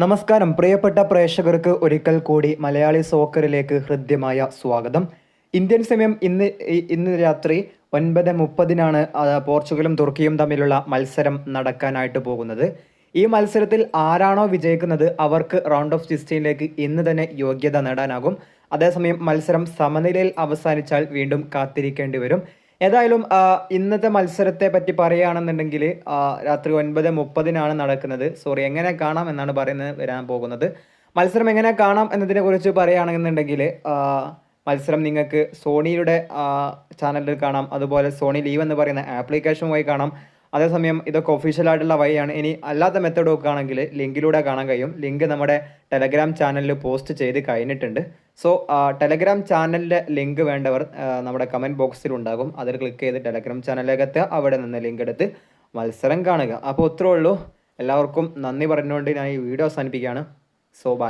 നമസ്കാരം പ്രിയപ്പെട്ട പ്രേക്ഷകർക്ക് ഒരിക്കൽ കൂടി മലയാളി സോക്കറിലേക്ക് ഹൃദ്യമായ സ്വാഗതം. ഇന്ത്യൻ സമയം ഇന്ന് രാത്രി 9:30 പോർച്ചുഗലും തുർക്കിയും തമ്മിലുള്ള മത്സരം നടക്കാനായിട്ട് പോകുന്നത്. ഈ മത്സരത്തിൽ ആരാണോ വിജയിക്കുന്നത് അവർക്ക് റൗണ്ട് ഓഫ് 16ലേക്ക് ഇന്ന് തന്നെ യോഗ്യത നേടാനാകും. അതേസമയം മത്സരം സമനിലയിൽ അവസാനിച്ചാൽ വീണ്ടും കാത്തിരിക്കേണ്ടി വരും. ഏതായാലും ഇന്നത്തെ മത്സരത്തെ പറ്റി പറയുകയാണെന്നുണ്ടെങ്കിൽ രാത്രി 9:30 നടക്കുന്നത്. എങ്ങനെ കാണാം എന്നാണ് വരാൻ പോകുന്നത്. മത്സരം എങ്ങനെ കാണാം എന്നതിനെക്കുറിച്ച് പറയുകയാണെന്നുണ്ടെങ്കിൽ മത്സരം നിങ്ങൾക്ക് സോണിയുടെ ചാനലിൽ കാണാം. അതുപോലെ സോണി ലീവ് എന്ന് പറയുന്ന ആപ്ലിക്കേഷൻ വഴി കാണാം. അതേസമയം ഇതൊക്കെ ഒഫീഷ്യലായിട്ടുള്ള വഴിയാണ്. ഇനി അല്ലാത്ത മെത്തേഡ് നോക്കുകയാണെങ്കിൽ ലിങ്കിലൂടെ കാണാൻ കഴിയും. ലിങ്ക് നമ്മുടെ ടെലഗ്രാം ചാനലിൽ പോസ്റ്റ് ചെയ്ത് കഴിഞ്ഞിട്ടുണ്ട്. ടെലഗ്രാം ചാനലിൻ്റെ ലിങ്ക് വേണ്ടവർ നമ്മുടെ കമൻറ്റ് ബോക്സിൽ ഉണ്ടാകും. അതിൽ ക്ലിക്ക് ചെയ്ത് ടെലഗ്രാം ചാനലിലേക്ക് എത്തുക. അവിടെ നിന്ന് ലിങ്ക് എടുത്ത് മത്സരം കാണുക. അപ്പോൾ ഇത്രേ ഉള്ളൂ. എല്ലാവർക്കും നന്ദി പറഞ്ഞുകൊണ്ട് ഞാൻ ഈ വീഡിയോ അവസാനിപ്പിക്കുകയാണ്. ബൈ.